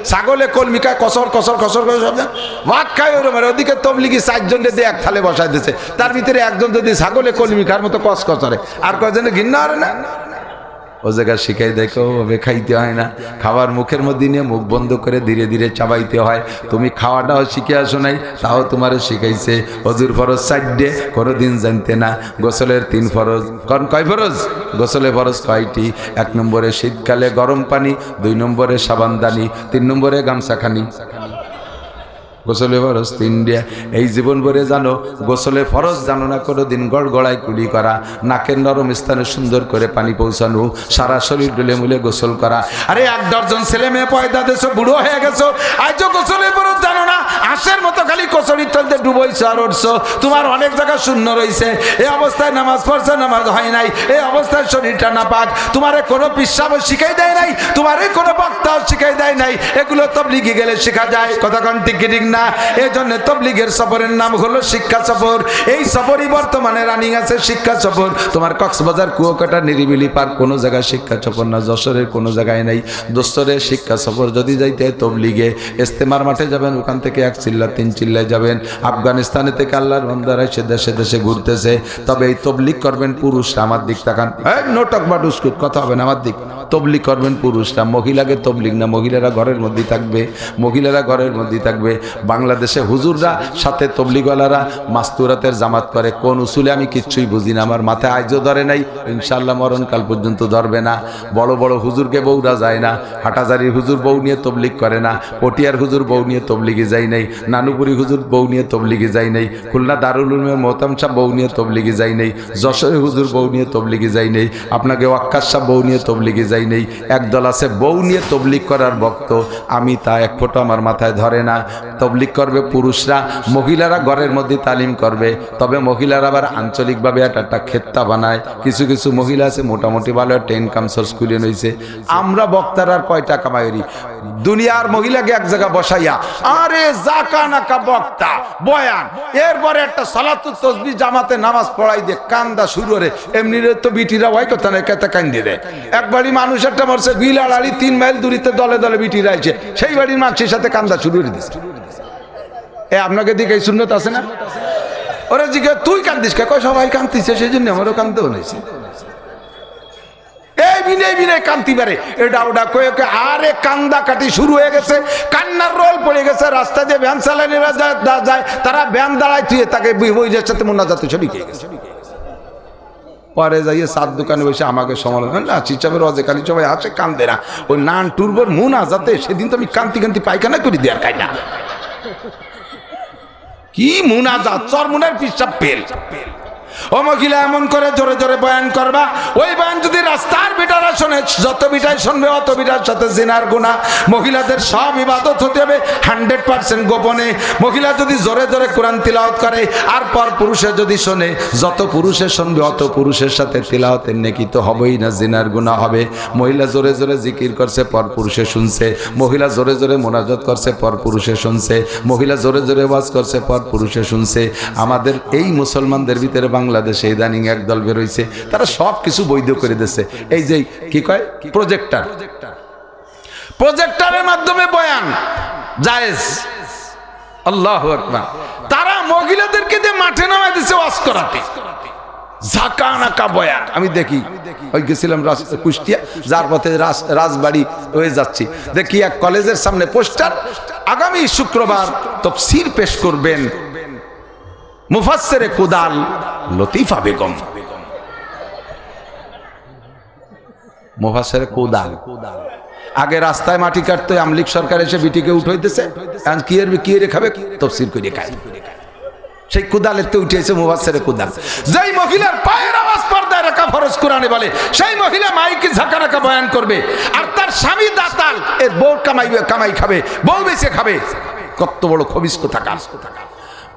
ছাগলে কলমি খায় কসর কসর কসর করে সব ভাত খায় ওরম, ওদিকে তবলিগি 4 জনকে দিয়ে এক থালে বসায় দিচ্ছে, তার ভিতরে একজন যদি ছাগলে কলমি খার মতো কস কসরে আর কয়জনে ঘৃণা করে না, ও জায়গা শিখাই দেখো ওভাবে খাইতে হয় না, খাবার মুখের মধ্যে নিয়ে মুখ বন্ধ করে ধীরে ধীরে চাবাইতে হয়। তুমি খাওয়াটাও শিখে আসো নাই, তাও তোমারও শিখাইছে। হজুর ফরজ 4টে কোনোদিন জানতে না, গোসলের 3 ফরজ, কারণ কয় ফরজ? গোসলে ফরজ 5টি। 1 নম্বরে শীতকালে গরম পানি, 2 নম্বরে সাবানদানি, 3 নম্বরে গামছাখানি। গোসলে ফরজ 3 এই জীবন ভরে জানো। গোসলে ফরজ জানো না কোনোদিন গড়গড়ায় কুলি করা, নাকের নরম স্থানে সুন্দর করে পানি পৌঁছানো, সারা শরীর ডুলে মুলে গোসল করা। আরে 1 ডজন ছেলে মেয়ে পয়দা দেছো, বুড়ো হয়ে গেছো, আজও গোসলে ফরজ জানো না। আশের মতো খালি কচুরির তলতে ডুবইছো আর উঠছো, তোমার অনেক জায়গা শূন্য রয়েছে। এই অবস্থায় নামাজ পড়ছে, নামাজ হয় নাই, এই অবস্থায় শরীরটা নাপাক, তোমারে কোনো পিসাবও শিখাই দেয় নাই, তোমারে কোনো বক্তাও শিখাই দেয় নাই। এগুলো তবলিগে গেলে শেখা যায়, কথা কোন ঠিক ঠিক না? এই জন্য তবলিগের সফরের নাম হলো শিক্ষা সফর। এই সফরই বর্তমানে রানিং আছে, শিক্ষা সফর। তোমার কক্সবাজার কুয়াকাটা নিরিবিলি পার্ক কোনো জায়গায় শিক্ষা সফর না, যশোরের কোনো জায়গায় নাই। দোস্তরের শিক্ষা সফর যদি যাইতে তবলিগে ইস্তেমার মাঠে যাবেন, ওখান থেকে 1 চিল্লা 3 চিল্লায় যাবেন। আফগানিস্তানে থেকে আল্লাহর বান্দারা সে দেশে দেশে ঘুরতেছে, তবে এই তবলিগ করবেন পুরুষরা। আমার দিক তাকান, নোটক বা ডুস্কুট কথা হবে না, আমার দিক। তবলিগ করবেন পুরুষরা, মহিলাকে তবলিগ না, মহিলারা ঘরের মধ্যেই থাকবে, মহিলারা ঘরের মধ্যেই থাকবে। বাংলাদেশে হুজুররা সাথে তবলিগওয়ালারা মাস্তুরাতের জামাত করে, কোন উসুলে আমি কিচ্ছুই বুঝি না, আমার মাথায় আজও ধরে নাই, ইনশাআল্লাহ মরণকাল পর্যন্ত ধরবে না। বড় বড় হুজুরকে বউরা যায় না, হাটাজারির হুজুর বউ নিয়ে তবলিগ করে না, পটিয়ার হুজুর বউ নিয়ে তবলিগে যায় নাই, নানুপুরি হুজুর বউ নিয়ে তবলিগে যায় নাই, খুলনা দারুল উলুমের মোহতাম সাহেব বউ নিয়ে তবলিগে যায় নাই, যশোরের হুজুর বউ নিয়ে তবলিগে যায় নাই, আপনাকে ওয়াক্কাস সাহেব বউ নিয়ে তবলিগে যায় নাই। একদল আছে বউ নিয়ে তবলিগ করার ভক্ত, আমি তা এক ফোঁটা আমার মাথায় ধরে না। তবলিগ করবে পুরুষরা, মহিলারা ঘরের মধ্যে তালিম করবে। তবে মহিলারা আবার আঞ্চলিকভাবে একটা খেত্তা বানায়। কিছু কিছু মহিলা আছে মোটামুটি ভালো একটা ইনকাম সোর্স খুলে নিয়েছে। আমরা বক্তারা আর কয়টা কামাইরি, দুনিয়ার মহিলাকে এক জায়গা বসাইয়া আরে জাকা নাকা বক্তা বয়ান, এরপরে একটা সালাতুত তাসবিহ জামাতে নামাজ পড়াই দিয়ে কান্দা শুরু করে। এমনি তো বিটিরা হয় কথা না, কেতে কান্দি রে। একবারই মানুষ একটা মরছে বিলাড়ালি 3 মাইল দূরিতে দলে দলে বিটিরা আইছে, সেই বাড়ির মানুষের সাথে কান্দা শুরু করে দিচ্ছে। আপনাকে দিকে এই সুন্নত আছে না? ওরা জিজ্ঞাসা তুই কান্দিস কে? সবাই কান্দিছে, সেই জন্য আমারও কান্দতে হয়েছে। এই বিনয় বিনয় কান্তি পারে এটা ওটা কয়ে আরে কান্দা কাটি শুরু হয়ে গেছে, কান্নার রোল পড়ে গেছে। রাস্তা দিয়ে ভ্যান চালানিরা যায়, তারা ভ্যান দাঁড়ায় তুই তাকে বইয়ের সাথে মোনাজাতে ছবি খেয়ে গেছে। পরে যাইয়ে 7 দোকানে বসে আমাকে সমালোচনা না, চিচাবের অজে কালি সবাই আসে কান্দে না, ওই নান টুরবোর মোনাজাতে সেদিন তো আমি কান্তি কান্তি পায়খানা করি দেওয়ার খাই না। কি মুনাজাত, চরমুনার পিসাব পেল। ও মহিলা এমন করে জোরে জোরে বয়ান করবা, ওই বয়ান যদি রাস্তার বিটারা শোনে, যত বিটাই শুনবে অত বিটার সাথে জিনার গুনাহ। মহিলাদের সব ইবাদত হতে হবে 100% গোপনে। মহিলা যদি জোরে জোরে কোরআন তিলাওয়াত করে আর পর পুরুষে যদি শোনে, যত পুরুষে শুনবে অত পুরুষের সাথে তিলাওয়াতের নেকি তো হবেই না, জিনার গুনাহ হবে। মহিলা জোরে জোরে জিকির করছে, পর পুরুষে শুনছে। মহিলা জোরে জোরে মোনাজাত করছে, পর পুরুষে শুনছে। মহিলা জোরে জোরে ওয়াজ করছে, পর পুরুষে শুনছে। আমাদের এই মুসলমানদের ভিতরে বাংলাদেশে ইদানিং একদল বেরোইছে, তারা সব কিছু বৈধ করে দিচ্ছে। এই যে কি কয় প্রজেক্টর, প্রজেক্টরের মাধ্যমে বয়ান জায়েজ, আল্লাহু আকবার। তারা মহিলাদেরকে দিয়ে মাঠে নামাই দিচ্ছে ওয়াজ করাতে, ঝাঁকা নাকা বয়ান। আমি দেখি ওই গেছিলাম কুষ্টিয়া, যার পথে রাজবাড়ি হয়ে যাচ্ছি, দেখি এক কলেজের সামনে পোস্টার, আগামী শুক্রবার তাফসীর পেশ করবেন মুফাসসিরে কুদাল লতিফা বেগম। মুফাসসিরে কুদাল আগে রাস্তায় মাটি কাটতে আমলিক সরকার এসে বিটিকে উঠাইতেছে, কি এর খাবে তাফসীর করে খায়। সেই কুদালের তো উঠেছে মুফাসসিরে কুদাল। যেই মহিলার পায়ের আওয়াজ পর্দায় রাখা ফরজ কোরআনে বলে, সেই মহিলা মাইকে ঝাঁকা রাখা বয়ান করবে, আর তার স্বামী দাতাল, এর বউ কামাই খাবে, বউ বেঁচে খাবে। কত বড় খবিস কোথাকার।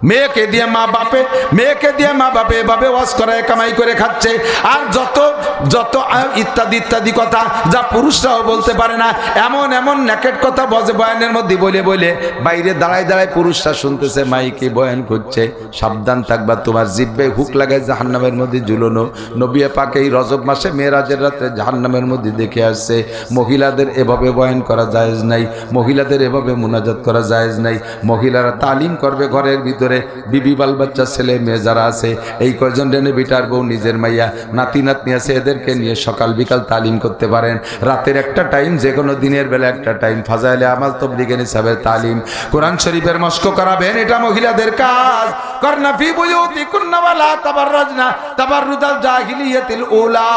মেয়েকে দিয়ে মা বাপে এভাবে ওয়াজ করায় কামাই করে খাচ্ছে। আর যত যত ইত্যাদি ইত্যাদি কথা যা পুরুষরাও বলতে পারে না, এমন এমন নেকেট কথা বজে বয়ানের মধ্যে বলে বলে বাইরে দাঁড়ায় দাঁড়ায় পুরুষরা শুনতেছে, মাইকে বয়ান করছে। সাবধান থাকবা, তোমার জিহ্বায় হুক লাগায় জাহান্নামের মধ্যে ঝুলানো। নবী পাক এই রজব মাসে মেরাজের রাতে জাহান্নামের মধ্যে দেখে আসছে, মহিলাদের এভাবে বয়ান করা জায়েজ নাই, মহিলাদের এভাবে মুনাজাত করা জায়েজ নাই। মহিলারা তালিম করবে ঘরের ভিতরে, বিবি বাল বাচ্চা ছেলে মেয়ে যারা আছে, এই কয়জন রেনে বিটার বউ নিজের মাইয়া নাতি নাতনি আছে, এদেরকে নিয়ে সকাল বিকাল তালিম করতে পারেন। রাতের একটা টাইম, যে কোনো দিনের বেলা একটা টাইম ফাজাইলে আমাল তাবলীগের হিসাবে তালিম, কোরআন শরীফের মস্ক করাবেন, এটা মহিলাদের কাজ। করনা ফি বুয়ুতিকুন্না ওয়ালা তাবাররাজনা তাবাররুজাল জাহিলিয়াতিল উলা।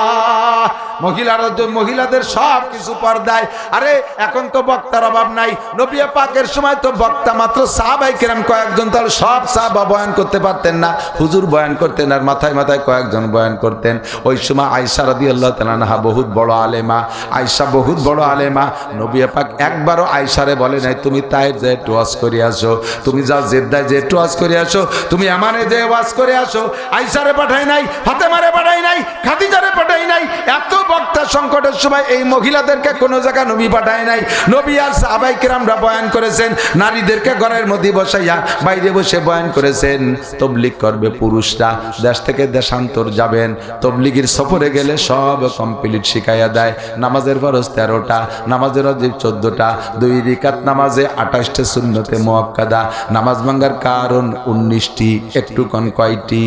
মহিলাদের সব কিছু পর্দায়। আরে এখন তো বক্তার অভাব নাই, নবী পাকের সময় তো বক্তা মাত্র সাহাবায়ে কেরাম কয়েকজন, তাহলে সব সাহাবা বয়ান করতে পারতেন না, হুজুর বয়ান করতেন আর মাথায় মাথায় কয়েকজন বয়ান করতেন। ওই সময় আয়েশা রাদিয়াল্লাহু তাআলা আনহা বহুত বড় আলেমা, আয়েশা বহুত বড় আলেমা। নবী পাক একবারও আয়েশারে বলে নাই তুমি তাইফ যে একটু ওয়াজ করে আসো, তুমি যাও জেদ্দায় যে একটু ওয়াজ করে আসো, তুমি আমানে যে ওয়াজ করে আসো। আয়েশারে পাঠাই নাই, ফাতেমারে পাঠাই নাই, খাদিজারে পাঠাই নাই। এত বক্তা সংকটের সময় এই মহিলাদেরকে কোনো জায়গা নবী পাঠায় নাই। নবী আর সাহাবায়ে কেরামরা বয়ান করেছেন, নারীদেরকে ঘরের মধ্যে বসাইয়া বাইরে বসে বয়ান করেছেন। তবলিগ করবে পুরুষরা, দেশ থেকে দেশান্তর যাবেন, তবলিগের সফরে গেলে সব কমপ্লিট শিখাইয়া দেয়। নামাজের ফরজ 13টা, নামাজের ওয়াজিব 14টা, 2 রাকাত নামাজে 28টা সুন্নতে মুআক্কাদা, নামাজ ভাঙার কারণ 19টি। একটু কোন কয়টি?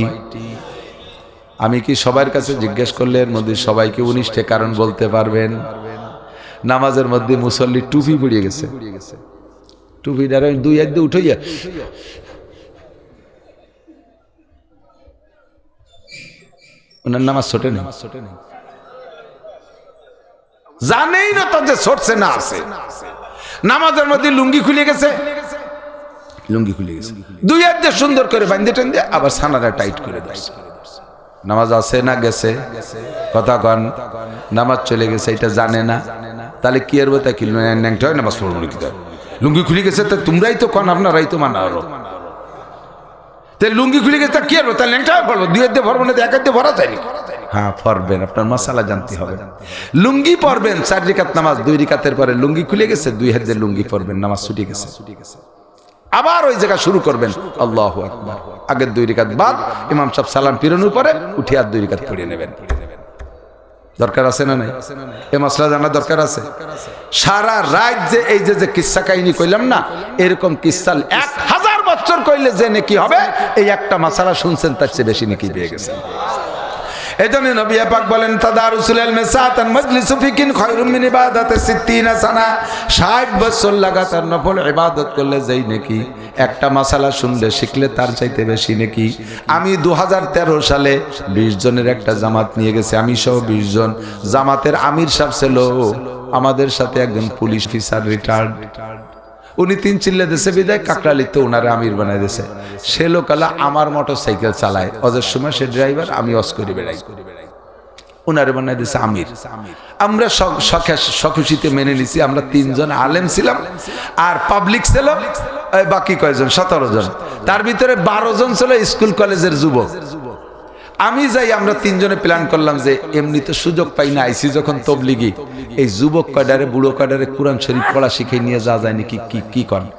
আমি কি সবার কাছে জিজ্ঞেস করলে এর মধ্যে সবাইকে 19টা কারণ বলতে পারবেন? নামাজের মধ্যে মুসল্লি টুপি পড়িয়ে গেছে, টুপি দ্বারা 2 হাত দিয়ে উঠাইয়া ওনার নামাজ ছোটে নেই, জানেই না তো যে ছোটছে না আছে। নামাজের মধ্যে লুঙ্গি খুলে গেছে, লুঙ্গি খুলে গেছে, 2 হাত দিয়ে সুন্দর করে বাঁধে টেন দিয়ে আবার সানারা টাইট করে দিয়েছে। নামাজ আছে না গেছে? কথা কন। নামাজ চলে গেছে, এটা জানে না, তাহলে কি আর বলতে কি ন্যাংটা হয় নামাজ পড়বো নাকি? লুঙ্গি খুলে গেছে তো তোমরাই তো কন, আপনারাই তো মানা হলো। লুঙ্গি খুলে গেছে কি আর তাহলে ন্যাংটা পড়বো? 2 হাত দিয়ে ভরবো না, 1 হাত দিয়ে ভরা যায়নি? হ্যাঁ পড়বেন, আপনার মাসালা জানতে হবে। লুঙ্গি পড়বেন 4 রাকাত নামাজ, 2 রাকাতের পরে লুঙ্গি খুলে গেছে, 2 হাত দিয়ে লুঙ্গি পড়বেন, নামাজ ছুটে গেছে। আবার ওই জায়গা শুরু করবেন, আল্লাহু আকবার। আগের 2 রাকাত বাদ ইমাম সাহেব সালাম ফিরানোর পরে উঠে আর 2 রাকাত পড়িয়ে নেবেন। দরকার আছে না নাই? এই মাসলা জানা দরকার আছে। সারা রাত যে এই যে কিস্সা কাহিনী কইলাম না, এরকম কিস্সা 1000 বছর কইলে যে নেকি হবে, এই একটা মাসালা শুনছেন তার চেয়ে বেশি নেকি পেয়ে গেছেন। এজন্য নবী পাক বলেন তাদারুসুল ইলমি সাআতান মাজলিসু ফিকিন খায়রুম মিন ইবাদাতি 60 সানা। 60 বছর লাগাতার নফল ইবাদত করলে যেই নেকি, একটা মাসালা শুনলে শিখলে তার চাইতে বেশি নেকি। আমি 2013 সালে 20 জনের একটা জামাত নিয়ে গেছি, আমি সহ 20 জন। জামাতের আমির সাহেব ছিল আমাদের সাথে একজন পুলিশ অফিসার রিটায়ার্ড। উনি 3 চিল্লে দেশে বিদায় কাকরালিতে ওনারে আমির বানাই দিয়েছে। সে লোকালা আমার মোটরসাইকেল চালায়, অজের সময় সে ড্রাইভার, আমি অজ করে বেড়াই, ওনারে বানাই দিয়েছে আমির। আমরা সখুশিতে মেনে নিছি। আমরা 3 জন আলেম ছিলাম আর পাবলিক ছিল বাকি কয়জন, 17 জন। তার ভিতরে 12 জন ছিল স্কুল কলেজের যুবক। আমি যাই, আমরা 3 জনে প্ল্যান করলাম যে এমনি তো সুযোগ পাই না, আইসি যখন তবলিগি, এই যুবক কয়ডারে বুড়ো কয়ডারে কোরআন শরীফ পড়া শিখে নিয়ে যাওয়া যায় নাকি, কি করেন?